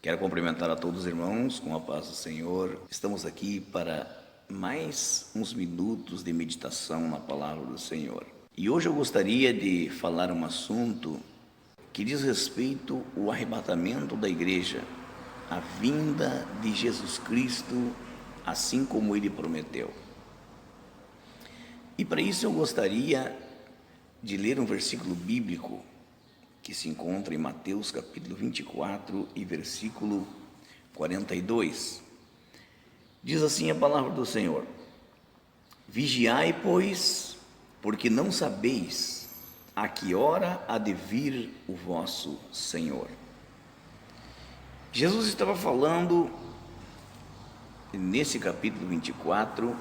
Quero cumprimentar a todos os irmãos com a paz do Senhor. Estamos aqui para mais uns minutos de meditação na palavra do Senhor. E hoje eu gostaria de falar um assunto que diz respeito ao arrebatamento da igreja, a vinda de Jesus Cristo, assim como Ele prometeu. E para isso eu gostaria de ler um versículo bíblico que se encontra em Mateus capítulo 24 e versículo 42. Diz assim a palavra do Senhor: Vigiai, pois, porque não sabeis a que hora há de vir o vosso Senhor. Jesus estava falando nesse capítulo 24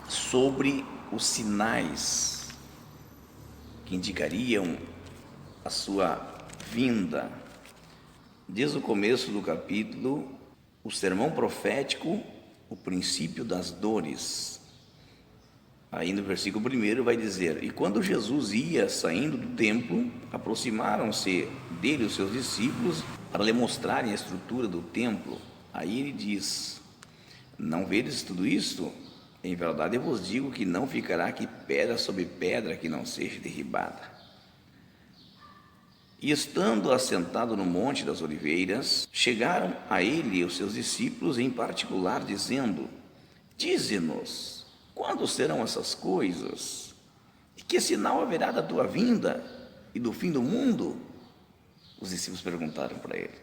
sobre os sinais que indicariam a sua vinda. Desde o começo do capítulo, o sermão profético, o princípio das dores. Aí no versículo 1 vai dizer: E quando Jesus ia saindo do templo, aproximaram-se dele os seus discípulos para lhe mostrarem a estrutura do templo. Aí ele diz: Não vedes tudo isto? Em verdade eu vos digo que não ficará aqui pedra sobre pedra que não seja derribada. E estando assentado no Monte das Oliveiras, chegaram a ele os seus discípulos em particular, dizendo: Dize-nos, quando serão essas coisas? E que sinal haverá da tua vinda e do fim do mundo? Os discípulos perguntaram para ele.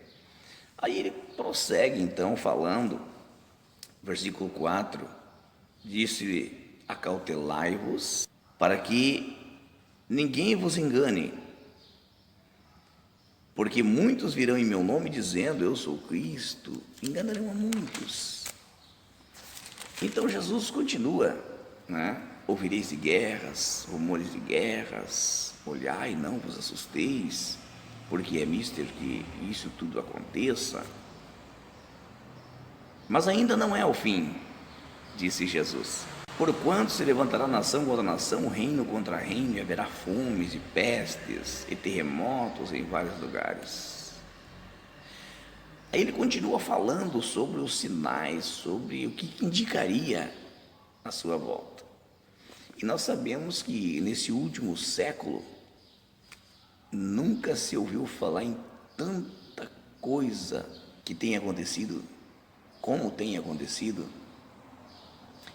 Aí ele prossegue então falando, versículo 4, disse: Acautelai-vos, para que ninguém vos engane. Porque muitos virão em meu nome dizendo, eu sou Cristo, enganarão a muitos. Então Jesus continua, Ouvireis de guerras, rumores de guerras, olhai, não vos assusteis, porque é mister que isso tudo aconteça. Mas ainda não é o fim, disse Jesus. Porquanto se levantará nação contra nação, reino contra reino, e haverá fomes e pestes e terremotos em vários lugares. Aí ele continua falando sobre os sinais, sobre o que indicaria a sua volta. E nós sabemos que nesse último século nunca se ouviu falar em tanta coisa que tem acontecido, como tem acontecido.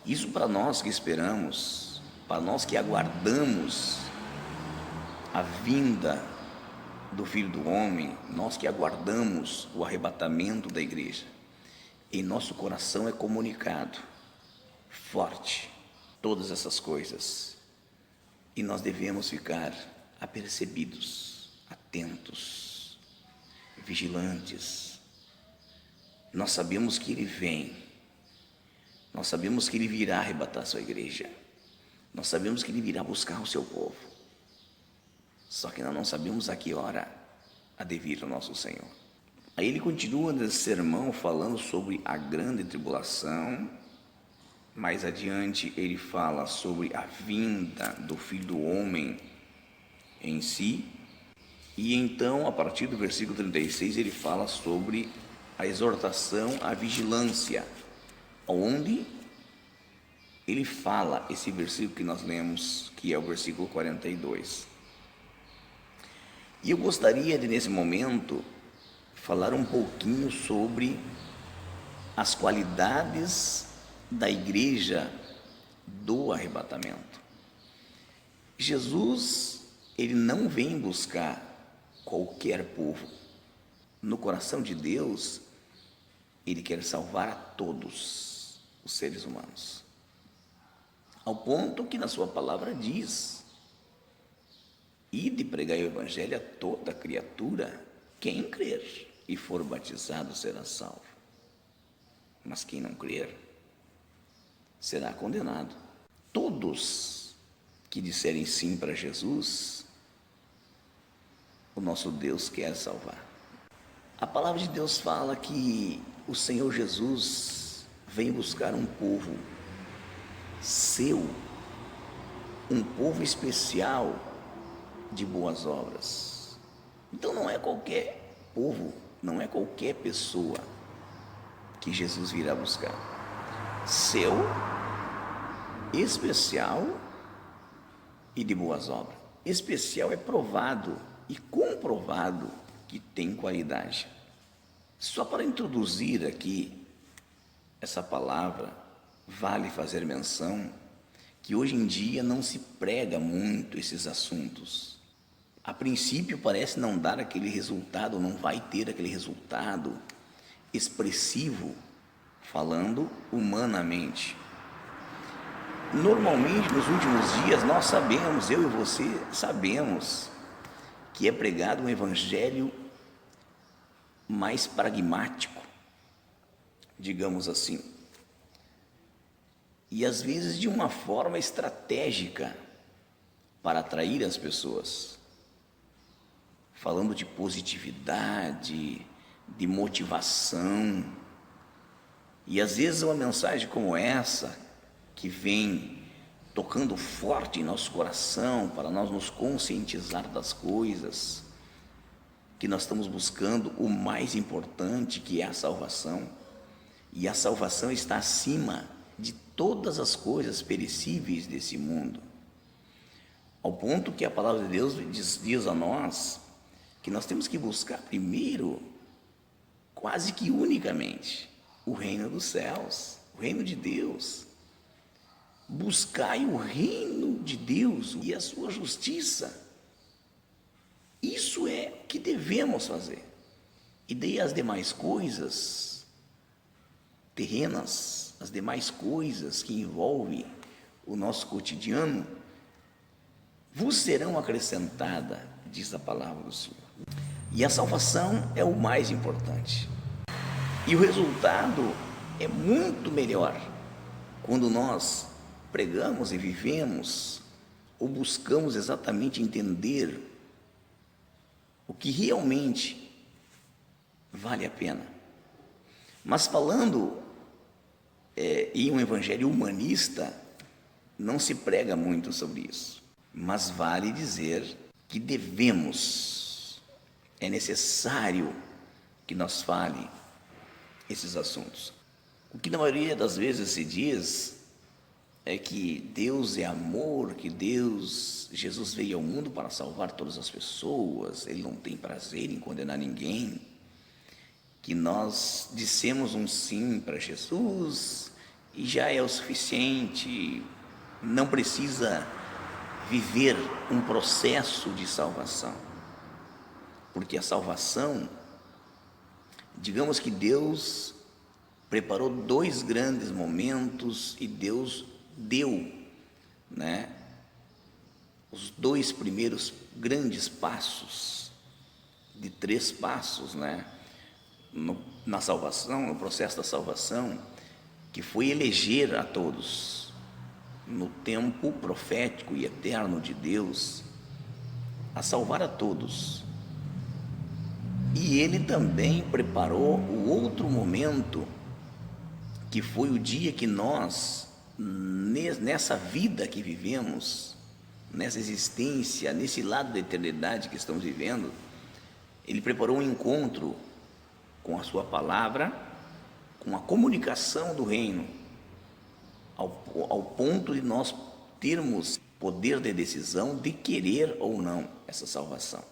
Isso para nós que esperamos, para nós que aguardamos a vinda do Filho do Homem, nós que aguardamos o arrebatamento da igreja, em nosso coração é comunicado forte todas essas coisas, e nós devemos ficar apercebidos, atentos, vigilantes. Nós sabemos que Ele vem. Nós sabemos que Ele virá arrebatar a sua igreja. Nós sabemos que Ele virá buscar o seu povo. Só que nós não sabemos a que hora há de vir o nosso Senhor. Aí ele continua nesse sermão falando sobre a grande tribulação. Mais adiante ele fala sobre a vinda do Filho do Homem em si. E então, a partir do versículo 36, ele fala sobre a exortação à vigilância, onde ele fala esse versículo que nós lemos, que é o versículo 42. E eu gostaria de, nesse momento, falar um pouquinho sobre as qualidades da igreja do arrebatamento. Jesus, ele não vem buscar qualquer povo. No coração de Deus, Ele quer salvar a todos os seres humanos, ao ponto que na sua palavra diz: ide pregar o evangelho a toda criatura, quem crer e for batizado será salvo, mas quem não crer será condenado. Todos que disserem sim para Jesus, o nosso Deus quer salvar. A palavra de Deus fala que o Senhor Jesus vem buscar um povo seu, um povo especial de boas obras. Então não é qualquer povo não é qualquer pessoa que Jesus virá buscar. Seu, especial e de boas obras. Especial é provado e comprovado que tem qualidade. Só para introduzir aqui essa palavra, vale fazer menção que hoje em dia não se prega muito esses assuntos. A princípio parece não dar aquele resultado, não vai ter aquele resultado expressivo, falando humanamente. Normalmente, nos últimos dias, nós sabemos, eu e você sabemos, que é pregado um evangelho mais pragmático, digamos assim, e às vezes de uma forma estratégica para atrair as pessoas, falando de positividade, de motivação, e às vezes uma mensagem como essa, que vem tocando forte em nosso coração, para nós nos conscientizar das coisas, que nós estamos buscando o mais importante, que é a salvação, e a salvação está acima de todas as coisas perecíveis desse mundo, ao ponto que a palavra de Deus diz a nós que nós temos que buscar primeiro, quase que unicamente, o reino dos céus, o reino de Deus. Buscai o reino de Deus e a sua justiça. Isso é o que devemos fazer. E daí as demais coisas terrenas, as demais coisas que envolvem o nosso cotidiano, vos serão acrescentadas, diz a palavra do Senhor. E a salvação é o mais importante. E o resultado é muito melhor quando nós pregamos e vivemos ou buscamos exatamente entender o que realmente vale a pena. Mas falando em um evangelho humanista, não se prega muito sobre isso. Mas vale dizer que devemos, é necessário que nós fale esses assuntos. O que na maioria das vezes se diz é que Deus é amor, que Jesus veio ao mundo para salvar todas as pessoas, Ele não tem prazer em condenar ninguém, que nós dissemos um sim para Jesus e já é o suficiente, não precisa viver um processo de salvação, porque a salvação, digamos que Deus preparou dois grandes momentos e Deus deu, os dois primeiros grandes passos, de 3 passos, na salvação, no processo da salvação, que foi eleger a todos, no tempo profético e eterno de Deus, a salvar a todos. E Ele também preparou o outro momento, que foi o dia que nós, nessa vida que vivemos, nessa existência, nesse lado da eternidade que estamos vivendo, Ele preparou um encontro com a sua palavra, com a comunicação do reino, ao ponto de nós termos poder de decisão de querer ou não essa salvação.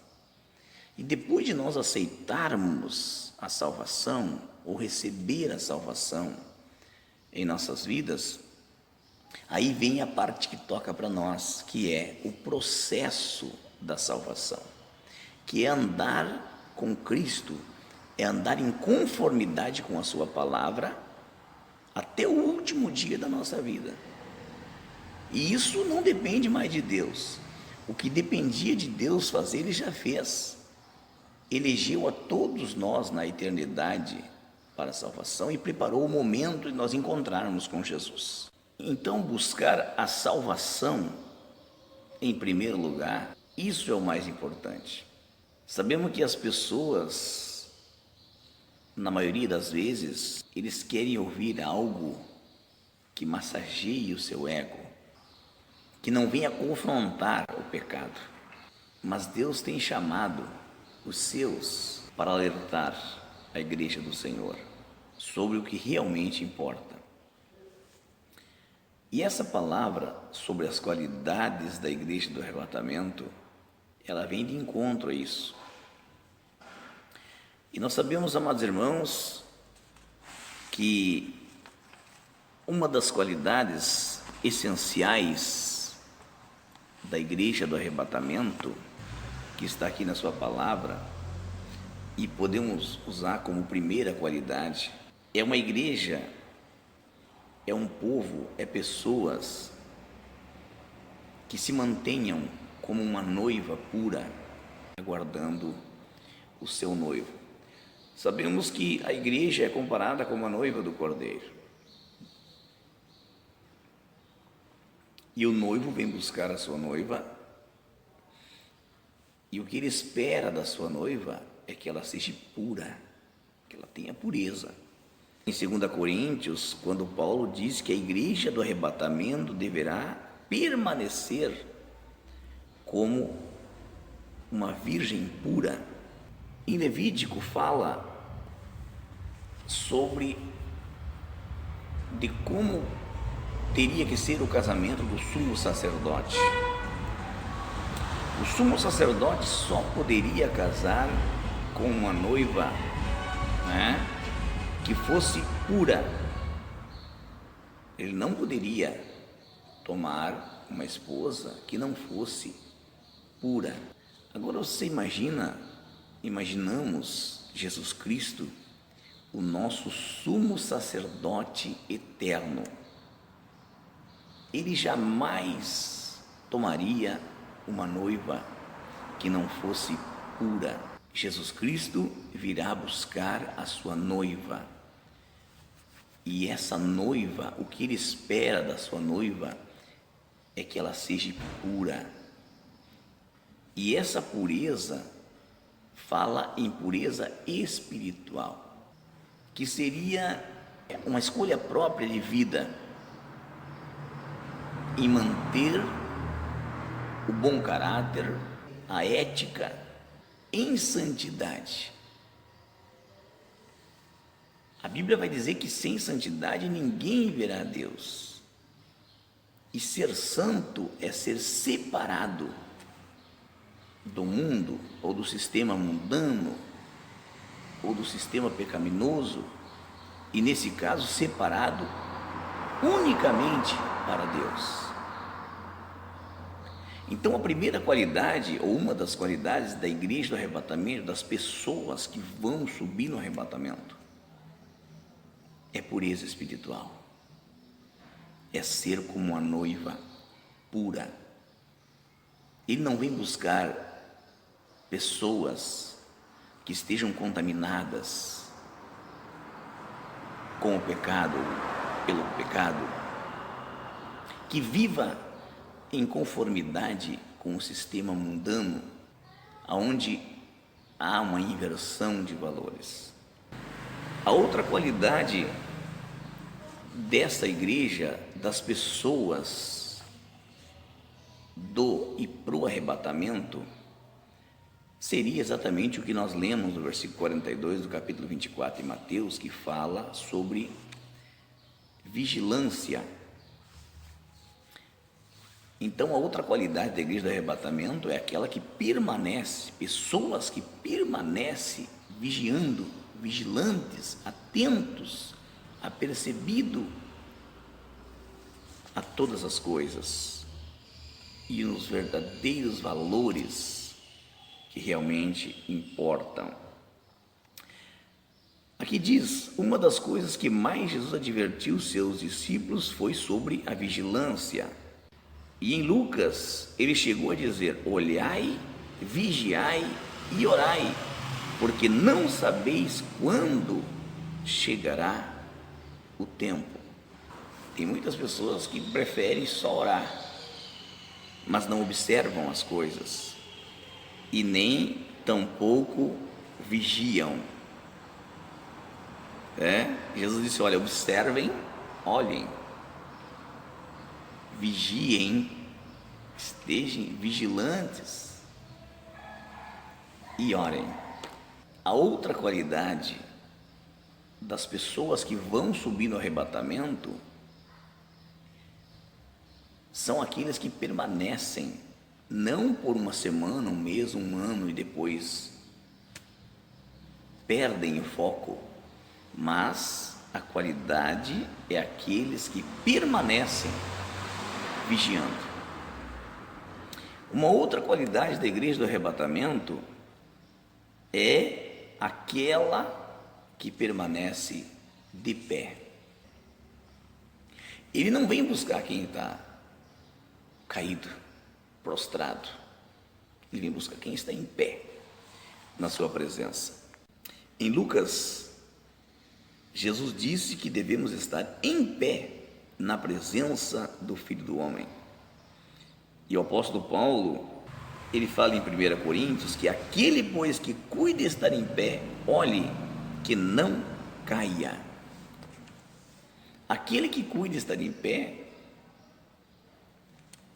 E depois de nós aceitarmos a salvação, ou receber a salvação em nossas vidas, aí vem a parte que toca para nós, que é o processo da salvação, que é andar com Cristo, é andar em conformidade com a sua palavra até o último dia da nossa vida. E isso não depende mais de Deus. O que dependia de Deus fazer, Ele já fez. Elegeu a todos nós na eternidade para a salvação e preparou o momento de nós encontrarmos com Jesus. Então, buscar a salvação em primeiro lugar, isso é o mais importante. Sabemos que as pessoas, na maioria das vezes, eles querem ouvir algo que massageie o seu ego, que não venha confrontar o pecado. Mas Deus tem chamado os seus para alertar a igreja do Senhor sobre o que realmente importa. E essa palavra sobre as qualidades da igreja do arrebatamento, ela vem de encontro a isso. E nós sabemos, amados irmãos, que uma das qualidades essenciais da igreja do arrebatamento, que está aqui na sua palavra, e podemos usar como primeira qualidade, é uma igreja, é um povo, é pessoas que se mantenham como uma noiva pura, aguardando o seu noivo. Sabemos que a igreja é comparada com a noiva do Cordeiro. E o noivo vem buscar a sua noiva, e o que ele espera da sua noiva é que ela seja pura, que ela tenha pureza. Em 2 Coríntios, quando Paulo diz que a igreja do arrebatamento deverá permanecer como uma virgem pura. Em Levítico fala sobre de como teria que ser o casamento do sumo sacerdote. O sumo sacerdote só poderia casar com uma noiva, que fosse pura. Ele não poderia tomar uma esposa que não fosse pura. Agora você imaginamos Jesus Cristo, o nosso sumo sacerdote eterno. Ele jamais tomaria uma noiva que não fosse pura. Jesus Cristo virá buscar a sua noiva. E essa noiva, o que ele espera da sua noiva é que ela seja pura. E essa pureza fala em pureza espiritual, que seria uma escolha própria de vida em manter o bom caráter, a ética em santidade. A Bíblia vai dizer que sem santidade ninguém verá a Deus. E ser santo é ser separado do mundo, ou do sistema mundano, ou do sistema pecaminoso, e nesse caso separado unicamente para Deus. Então a primeira qualidade, ou uma das qualidades da igreja do arrebatamento, das pessoas que vão subir no arrebatamento, é pureza espiritual, é ser como uma noiva pura. Ele não vem buscar pessoas que estejam contaminadas com o pecado, pelo pecado, que viva em conformidade com o sistema mundano, onde há uma inversão de valores. A outra qualidade dessa igreja, das pessoas do e pro arrebatamento, seria exatamente o que nós lemos no versículo 42 do capítulo 24 de Mateus, que fala sobre vigilância. Então, a outra qualidade da igreja do arrebatamento é aquela que permanece, pessoas que permanecem vigiando, vigilantes, atentos, apercebido a todas as coisas e nos verdadeiros valores que realmente importam. Aqui diz, uma das coisas que mais Jesus advertiu os seus discípulos foi sobre a vigilância. E em Lucas, ele chegou a dizer, olhai, vigiai e orai, porque não sabeis quando chegará o tempo. Tem muitas pessoas que preferem só orar, mas não observam as coisas e nem tampouco vigiam. Jesus disse, olha, observem, olhem, vigiem, estejam vigilantes e orem. A outra qualidade das pessoas que vão subir no arrebatamento são aqueles que permanecem, não por uma semana, um mês, um ano e depois perdem o foco, mas a qualidade é aqueles que permanecem vigiando. Uma outra qualidade da igreja do arrebatamento é aquela que permanece de pé. Ele não vem buscar quem está caído, prostrado. Ele vem buscar quem está em pé na sua presença. Em Lucas, Jesus disse que devemos estar em pé na presença do Filho do Homem. E o apóstolo Paulo, ele fala em 1 Coríntios que aquele, pois, que cuida de estar em pé, olhe que não caia. Aquele que cuida de estar em pé,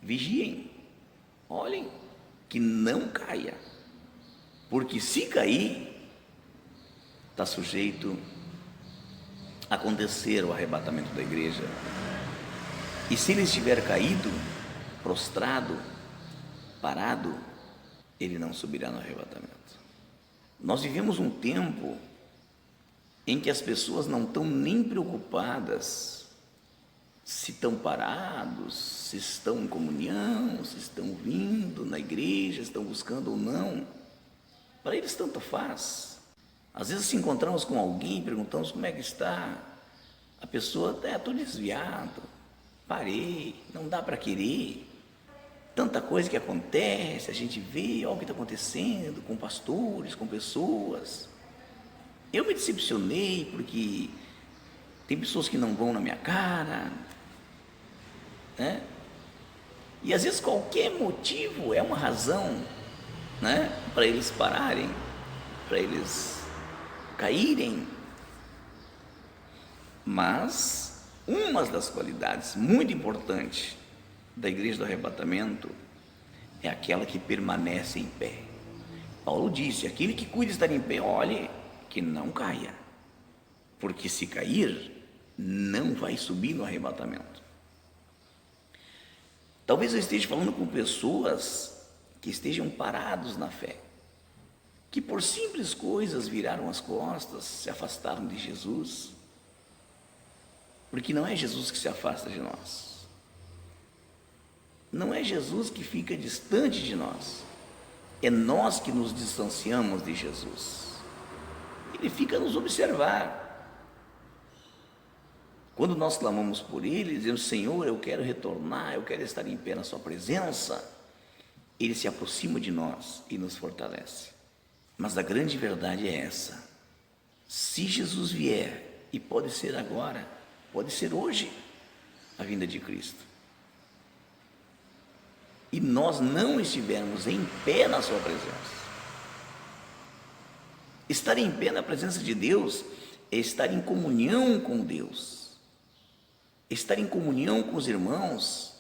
vigiem, olhem que não caia, porque se cair, está sujeito a acontecer o arrebatamento da igreja. E se ele estiver caído, prostrado, parado, ele não subirá no arrebatamento. Nós vivemos um tempo em que as pessoas não estão nem preocupadas se estão parados, se estão em comunhão, se estão vindo na igreja, estão buscando ou não. Para eles tanto faz. Às vezes se encontramos com alguém e perguntamos como é que está. A pessoa, estou desviado, parei, não dá para querer. Tanta coisa que acontece, a gente vê, olha o que está acontecendo com pastores, com pessoas. Eu me decepcionei porque tem pessoas que não vão na minha cara, né? E às vezes qualquer motivo é uma razão, né, para eles pararem, para eles caírem. Mas uma das qualidades muito importantes da igreja do arrebatamento é aquela que permanece em pé. Paulo disse: aquele que cuida de estar em pé, olhe que não caia, porque se cair, não vai subir no arrebatamento. Talvez eu esteja falando com pessoas que estejam parados na fé, que por simples coisas viraram as costas, se afastaram de Jesus, porque não é Jesus que se afasta de nós, não é Jesus que fica distante de nós, é nós que nos distanciamos de Jesus. Ele fica a nos observar. Quando nós clamamos por Ele, dizemos: Senhor, eu quero retornar, eu quero estar em pé na sua presença, Ele se aproxima de nós e nos fortalece. Mas a grande verdade é essa: se Jesus vier, e pode ser agora, pode ser hoje, a vinda de Cristo, e nós não estivermos em pé na sua presença. Estar em pé na presença de Deus é estar em comunhão com Deus, estar em comunhão com os irmãos,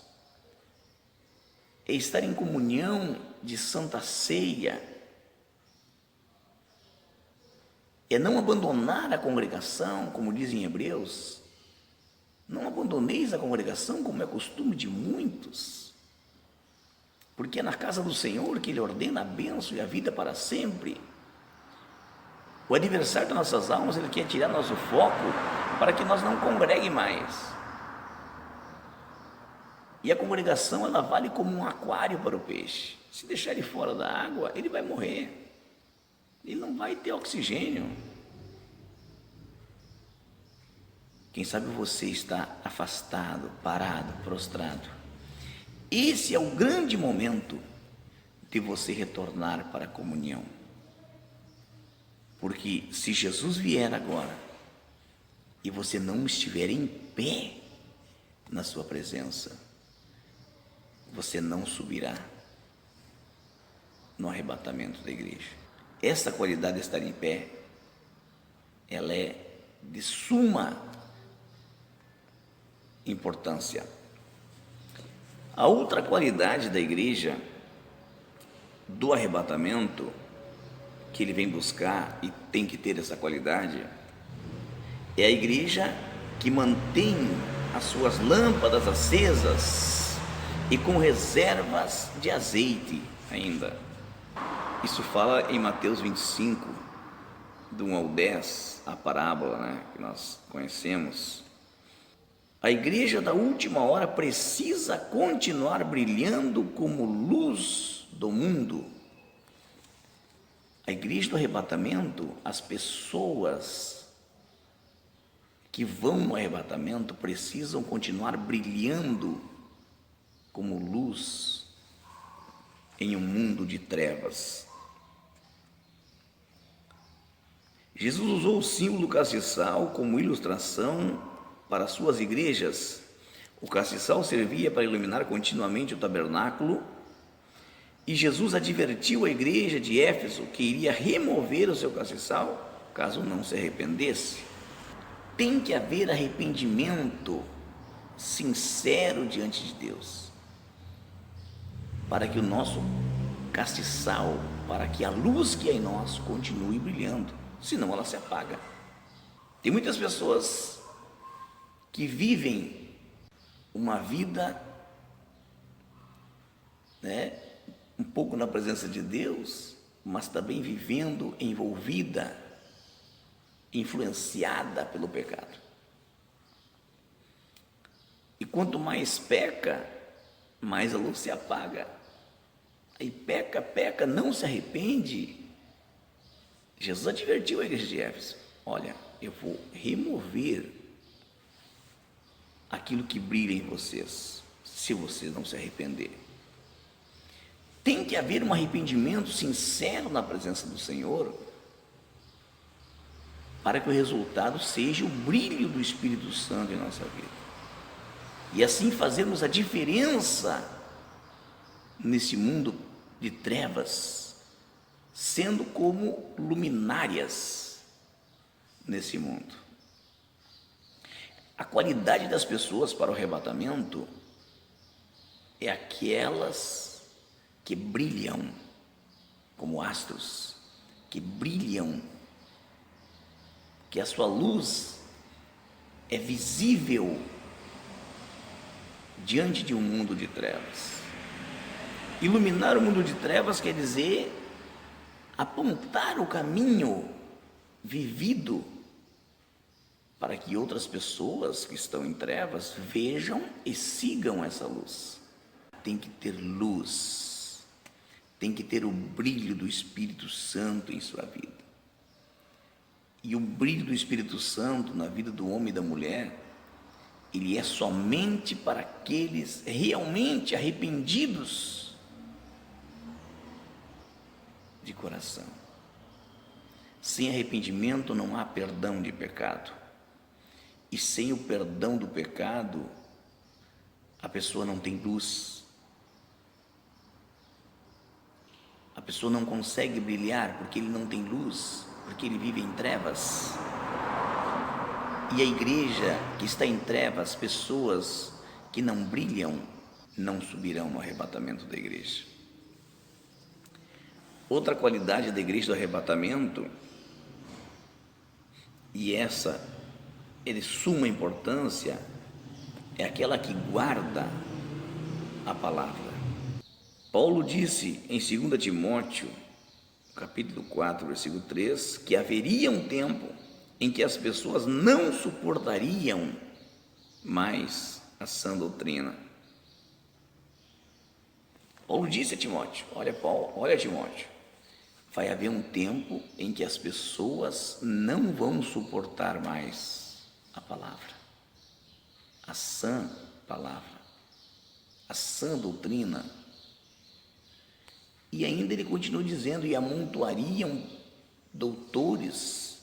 é estar em comunhão de Santa Ceia, é não abandonar a congregação, como dizem em Hebreus. Não abandoneis a congregação, como é costume de muitos, porque é na casa do Senhor que Ele ordena a bênção e a vida para sempre. O adversário das nossas almas, ele quer tirar nosso foco para que nós não congreguem mais. E a congregação, ela vale como um aquário para o peixe. Se deixar ele fora da água, ele vai morrer. Ele não vai ter oxigênio. Quem sabe você está afastado, parado, prostrado. Esse é o grande momento de você retornar para a comunhão. Porque se Jesus vier agora e você não estiver em pé na sua presença, você não subirá no arrebatamento da igreja. Essa qualidade de estar em pé, ela é de suma importância. A outra qualidade da igreja do arrebatamento que ele vem buscar e tem que ter essa qualidade é a igreja que mantém as suas lâmpadas acesas e com reservas de azeite ainda. Isso fala em Mateus 25, do 1 ao 10, a parábola, né, que nós conhecemos. A igreja da última hora precisa continuar brilhando como luz do mundo. A igreja do arrebatamento, as pessoas que vão no arrebatamento precisam continuar brilhando como luz em um mundo de trevas. Jesus usou o símbolo do castiçal como ilustração para suas igrejas. O castiçal servia para iluminar continuamente o tabernáculo, e Jesus advertiu a igreja de Éfeso que iria remover o seu castiçal caso não se arrependesse. Tem que haver arrependimento sincero diante de Deus, para que o nosso castiçal, para que a luz que é em nós continue brilhando, senão ela se apaga. Tem muitas pessoas que vivem uma vida, um pouco na presença de Deus, mas também vivendo envolvida, influenciada pelo pecado. E quanto mais peca, mais a luz se apaga. Aí peca, não se arrepende. Jesus advertiu a igreja de Éfeso: olha, eu vou remover aquilo que brilha em vocês, se vocês não se arrependerem. Tem que haver um arrependimento sincero na presença do Senhor, para que o resultado seja o brilho do Espírito Santo em nossa vida, e assim fazermos a diferença nesse mundo de trevas, sendo como luminárias nesse mundo. A qualidade das pessoas para o arrebatamento é aquelas que brilham como astros, que brilham, que a sua luz é visível diante de um mundo de trevas. Iluminar o mundo de trevas quer dizer apontar o caminho vivido para que outras pessoas que estão em trevas vejam e sigam essa luz. Tem que ter luz, tem que ter o brilho do Espírito Santo em sua vida. E o brilho do Espírito Santo na vida do homem e da mulher, ele é somente para aqueles realmente arrependidos de coração. Sem arrependimento não há perdão de pecado. E sem o perdão do pecado, a pessoa não tem luz. A pessoa não consegue brilhar porque ele não tem luz, porque ele vive em trevas. E a igreja que está em trevas, pessoas que não brilham, não subirão no arrebatamento da igreja. Outra qualidade da igreja do arrebatamento, e essa é de suma importância, é aquela que guarda a palavra. Paulo disse em 2 Timóteo, capítulo 4, versículo 3, que haveria um tempo em que as pessoas não suportariam mais a sã doutrina. Paulo disse a Timóteo: olha Timóteo, vai haver um tempo em que as pessoas não vão suportar mais a palavra, a sã palavra, a sã doutrina. E ainda ele continua dizendo: e amontoariam doutores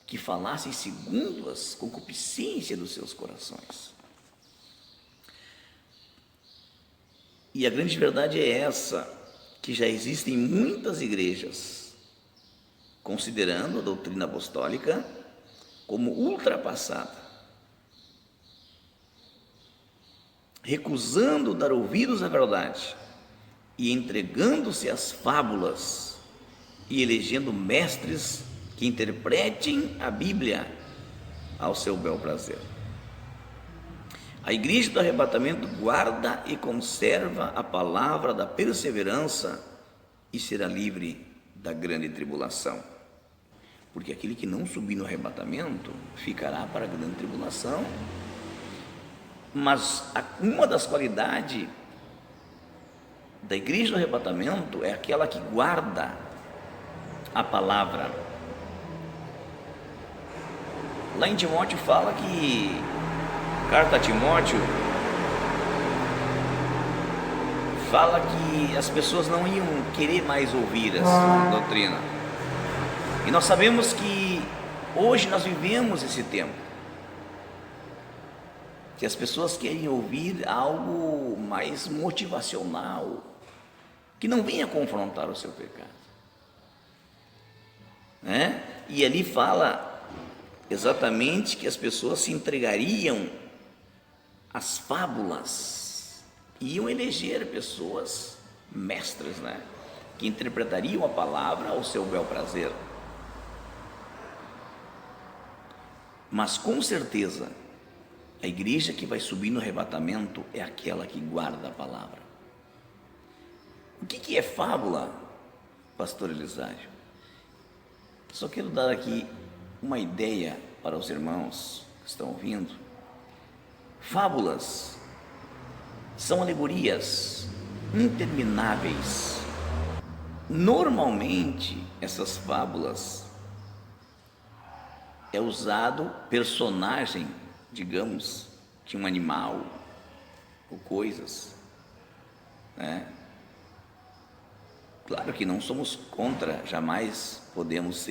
que falassem segundo as concupiscências dos seus corações. E a grande verdade é essa, que já existem muitas igrejas considerando a doutrina apostólica como ultrapassada, recusando dar ouvidos à verdade e entregando-se às fábulas e elegendo mestres que interpretem a Bíblia ao seu bel prazer. A igreja do arrebatamento guarda e conserva a palavra da perseverança e será livre da grande tribulação. Porque aquele que não subir no arrebatamento ficará para a grande tribulação. Mas uma das qualidades da igreja do arrebatamento é aquela que guarda a palavra. Lá em Timóteo fala que, carta a Timóteo, fala que as pessoas não iam querer mais ouvir essa doutrina. E nós sabemos que hoje nós vivemos esse tempo, que as pessoas querem ouvir algo mais motivacional, que não venha confrontar o seu pecado, né? E ali fala exatamente que as pessoas se entregariam às fábulas, iam eleger pessoas mestras, né? Que interpretariam a palavra ao seu bel prazer. Mas com certeza a igreja que vai subir no arrebatamento é aquela que guarda a palavra. O que é fábula, pastor Elisário? Só quero dar aqui uma ideia para os irmãos que estão ouvindo. Fábulas são alegorias intermináveis. Normalmente, essas fábulas é usado personagem, digamos, de um animal ou coisas, né? Claro que não somos contra, jamais podemos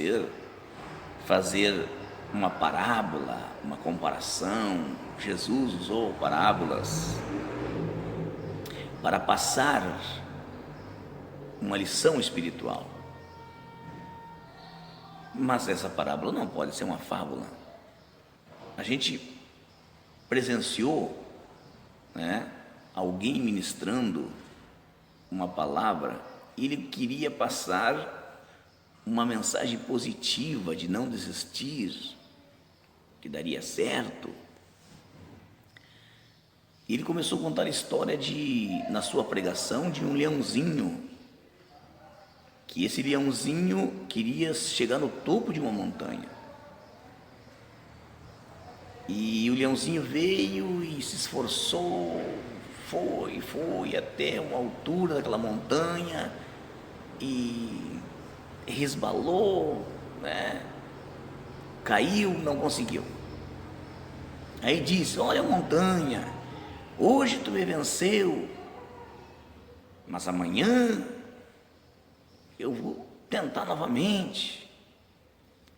fazer uma parábola, uma comparação. Jesus usou parábolas para passar uma lição espiritual. Mas essa parábola não pode ser uma fábula. A gente presenciou, né, alguém ministrando uma palavra, e ele queria passar uma mensagem positiva de não desistir, que daria certo. E ele começou a contar a história na sua pregação, de um leãozinho, que esse leãozinho queria chegar no topo de uma montanha. E o leãozinho veio e se esforçou, foi até uma altura daquela montanha e resbalou, né? Caiu, não conseguiu. Aí disse: olha, montanha, hoje tu me venceu, mas amanhã eu vou tentar novamente.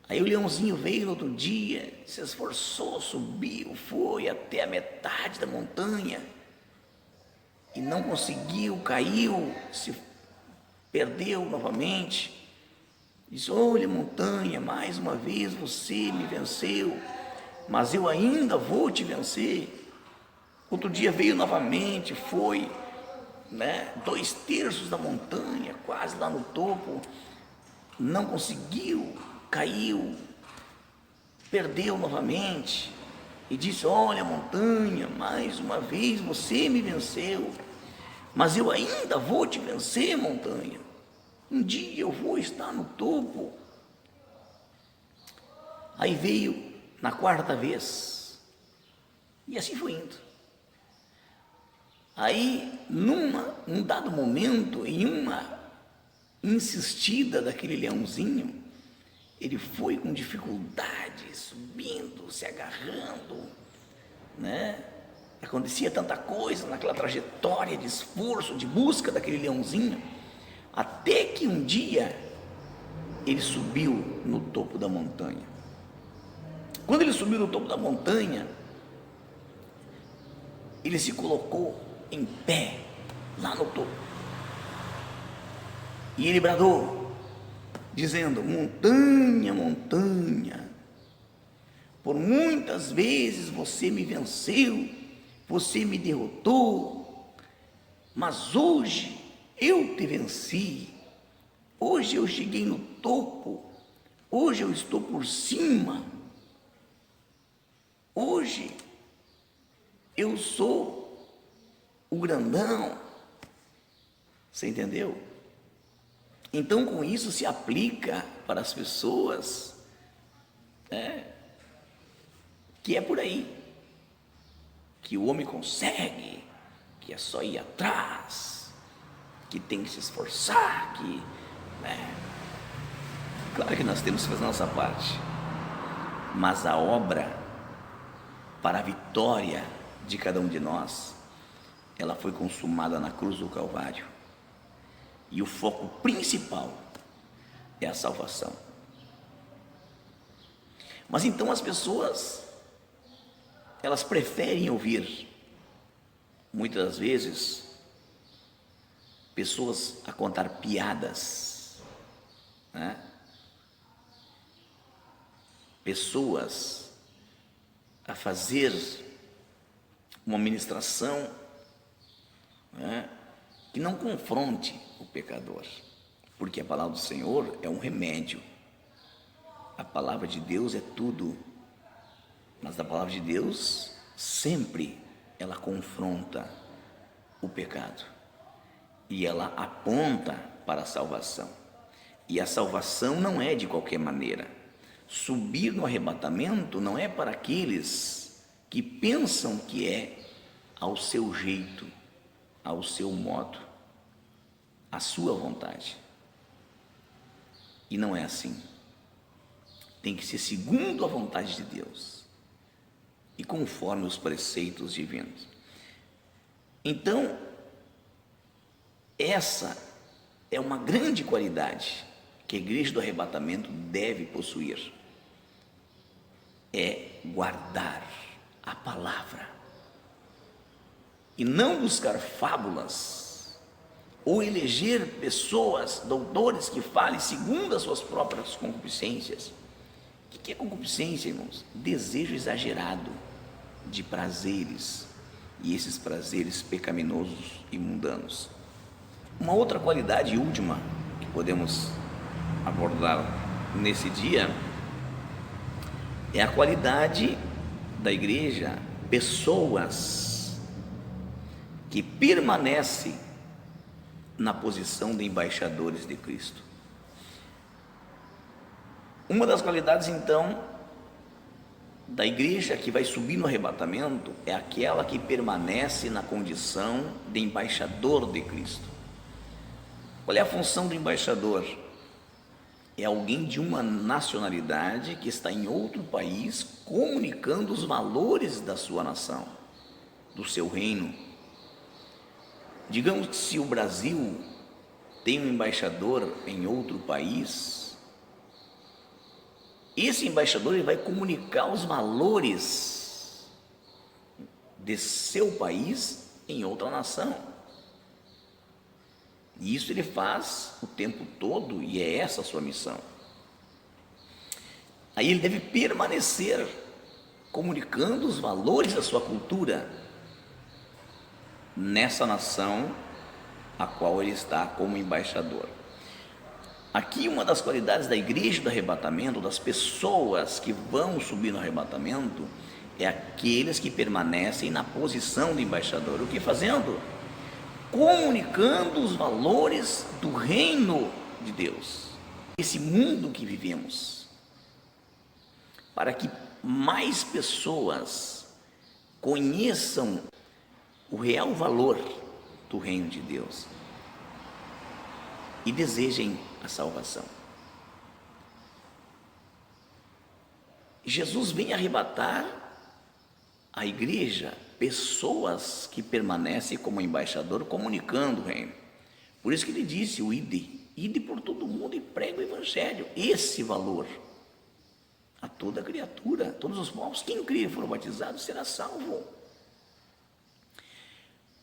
Aí o leãozinho veio no outro dia, se esforçou, subiu, foi até a metade da montanha e não conseguiu, caiu, se perdeu novamente. Disse: olha, montanha, mais uma vez você me venceu, mas eu ainda vou te vencer. Outro dia veio novamente, foi, né, 2/3 da montanha, quase lá no topo, não conseguiu, caiu, perdeu novamente, e disse: olha, montanha, mais uma vez você me venceu, mas eu ainda vou te vencer, montanha. Um dia eu vou estar no topo. Aí veio na 4ª vez, e assim foi indo. Aí, num dado momento, em uma insistida daquele leãozinho, ele foi com dificuldade, subindo, se agarrando, né? Acontecia tanta coisa naquela trajetória de esforço, de busca daquele leãozinho, até que um dia ele subiu no topo da montanha. Quando ele subiu no topo da montanha, ele se colocou em pé, lá no topo, e ele bradou, dizendo: montanha, montanha, por muitas vezes você me venceu, você me derrotou, mas hoje eu te venci. Hoje eu cheguei no topo. Hoje eu estou por cima. Hoje eu sou o grandão. Você entendeu? Então, com isso se aplica para as pessoas, que é por aí, que o homem consegue, que é só ir atrás, que tem que se esforçar, claro que nós temos que fazer a nossa parte, mas a obra para a vitória de cada um de nós, ela foi consumada na cruz do Calvário, e o foco principal é a salvação. Mas então as pessoas, elas preferem ouvir, muitas das vezes, pessoas a contar piadas, pessoas a fazer uma ministração que não confronte o pecador, porque a palavra do Senhor é um remédio. A palavra de Deus é tudo, mas a palavra de Deus sempre ela confronta o pecado e ela aponta para a salvação. E a salvação não é de qualquer maneira. Subir no arrebatamento não é para aqueles que pensam que é ao seu jeito, ao seu modo, à sua vontade. E não é assim. Tem que ser segundo a vontade de Deus e conforme os preceitos divinos. Então, essa é uma grande qualidade que a igreja do arrebatamento deve possuir, é guardar a palavra e não buscar fábulas ou eleger pessoas, doutores que falem segundo as suas próprias concupiscências. O que é concupiscência, irmãos? Desejo exagerado de prazeres, e esses prazeres pecaminosos e mundanos. Uma outra qualidade última que podemos abordar nesse dia é a qualidade da igreja, pessoas que permanecem na posição de embaixadores de Cristo. Uma das qualidades, então, da igreja que vai subir no arrebatamento é aquela que permanece na condição de embaixador de Cristo. Qual é a função do embaixador? É alguém de uma nacionalidade que está em outro país comunicando os valores da sua nação, do seu reino. Digamos que se o Brasil tem um embaixador em outro país, esse embaixador ele vai comunicar os valores de seu país em outra nação. E isso ele faz o tempo todo, e é essa a sua missão. Aí ele deve permanecer comunicando os valores da sua cultura nessa nação a qual ele está como embaixador. Aqui uma das qualidades da igreja do arrebatamento, das pessoas que vão subir no arrebatamento, é aqueles que permanecem na posição de embaixador. O que fazendo? Comunicando os valores do reino de Deus, esse mundo que vivemos, para que mais pessoas conheçam o real valor do reino de Deus e desejem a salvação. Jesus vem arrebatar a igreja, pessoas que permanecem como embaixador comunicando o reino. Por isso que ele disse o ide por todo mundo e prega o evangelho. Esse valor a toda criatura, todos os povos, quem crer e for batizado será salvo.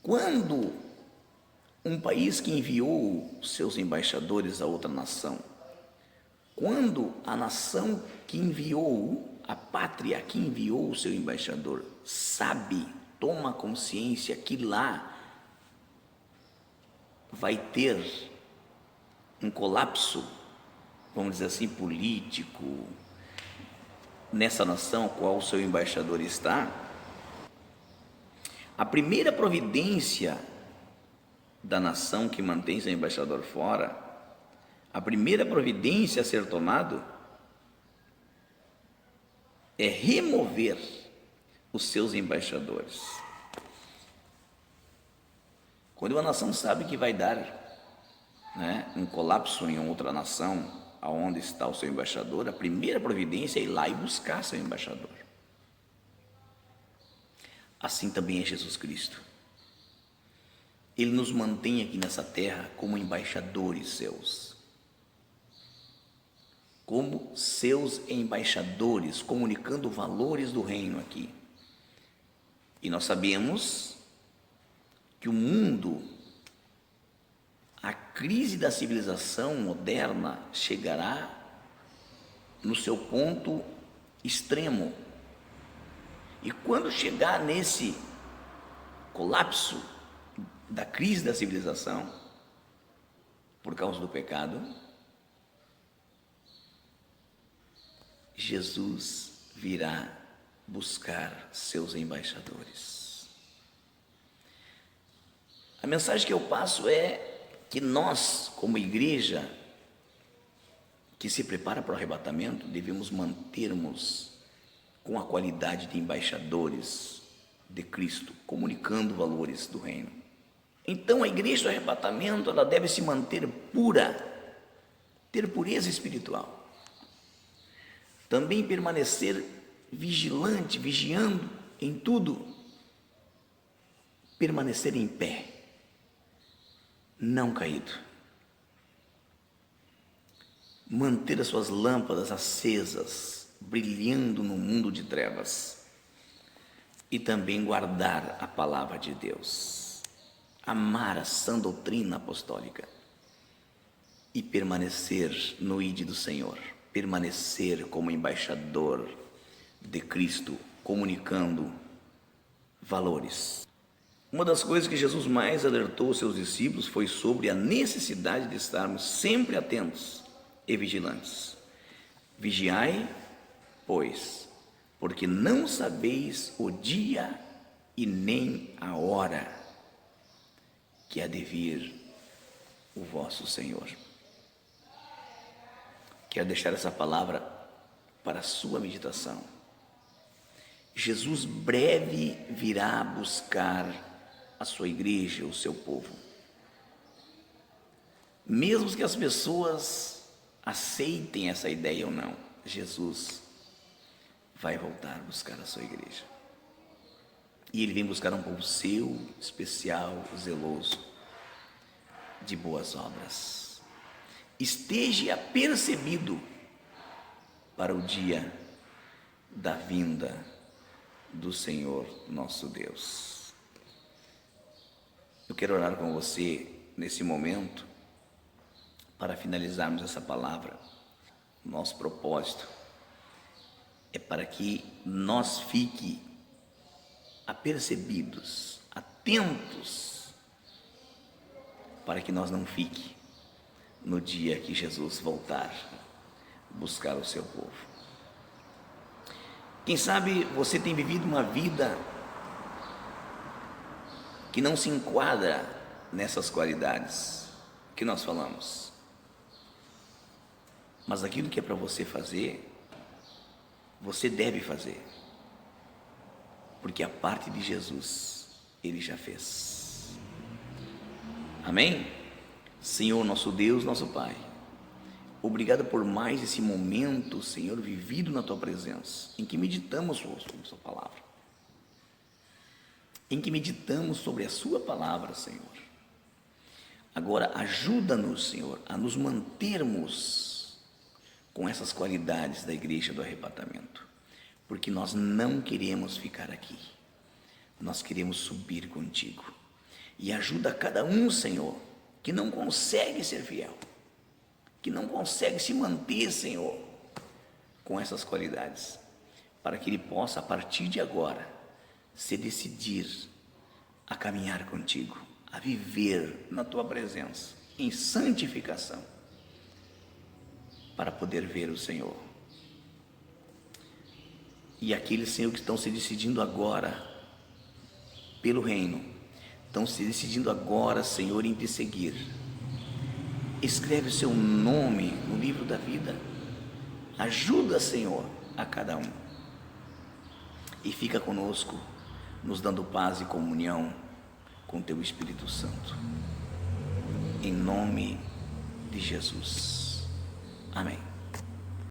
Quando um país que enviou seus embaixadores a outra nação, quando a nação que enviou, a pátria que enviou o seu embaixador, sabe, toma consciência que lá vai ter um colapso, vamos dizer assim, político, nessa nação qual o seu embaixador está, a primeira providência da nação que mantém seu embaixador fora, a primeira providência a ser tomada é remover os seus embaixadores. Quando uma nação sabe que vai dar, um colapso em outra nação, aonde está o seu embaixador, a primeira providência é ir lá e buscar seu embaixador. Assim também é Jesus Cristo. Ele nos mantém aqui nessa terra como embaixadores seus. Como seus embaixadores, comunicando valores do reino aqui. E nós sabemos que o mundo, a crise da civilização moderna chegará no seu ponto extremo. E quando chegar nesse colapso da crise da civilização, por causa do pecado, Jesus virá buscar seus embaixadores. A mensagem que eu passo é que nós, como igreja que se prepara para o arrebatamento, devemos mantermos com a qualidade de embaixadores de Cristo, comunicando valores do reino. Então a igreja do arrebatamento, ela deve se manter pura, ter pureza espiritual. Também permanecer vigilante, vigiando em tudo, permanecer em pé, não caído, manter as suas lâmpadas acesas, brilhando no mundo de trevas, e também guardar a palavra de Deus, amar a sã doutrina apostólica e permanecer no ID do Senhor, permanecer como embaixador de Cristo, comunicando valores. Uma das coisas que Jesus mais alertou os seus discípulos foi sobre a necessidade de estarmos sempre atentos e vigilantes. Vigiai, pois, porque não sabeis o dia e nem a hora que há de vir o vosso Senhor. Quero deixar essa palavra para a sua meditação. Jesus breve virá buscar a sua igreja, o seu povo. Mesmo que as pessoas aceitem essa ideia ou não, Jesus vai voltar a buscar a sua igreja. E ele vem buscar um povo seu, especial, zeloso, de boas obras. Esteja apercebido para o dia da vinda do Senhor nosso Deus. Eu quero orar com você nesse momento para finalizarmos essa palavra. Nosso propósito é para que nós fique apercebidos, atentos, para que nós não fique no dia que Jesus voltar buscar o seu povo. Quem sabe você tem vivido uma vida que não se enquadra nessas qualidades que nós falamos. Mas aquilo que é para você fazer, você deve fazer, porque a parte de Jesus ele já fez. Amém? Senhor, nosso Deus, nosso Pai, obrigado por mais esse momento, Senhor, vivido na Tua presença, em que meditamos sobre a Sua palavra, em que meditamos sobre a Sua palavra, Senhor. Agora, ajuda-nos, Senhor, a nos mantermos com essas qualidades da igreja do arrebatamento, porque nós não queremos ficar aqui, nós queremos subir contigo. E ajuda cada um, Senhor, que não consegue ser fiel, que não consegue se manter, Senhor, com essas qualidades, para que ele possa, a partir de agora, se decidir a caminhar contigo, a viver na tua presença, em santificação. para poder ver o Senhor. E aqueles, Senhor, que estão se decidindo agora pelo reino, estão se decidindo agora, Senhor, em te seguir. Escreve o seu nome no livro da vida. Ajuda, Senhor, a cada um. E fica conosco, nos dando paz e comunhão com teu Espírito Santo. Em nome de Jesus. Amém.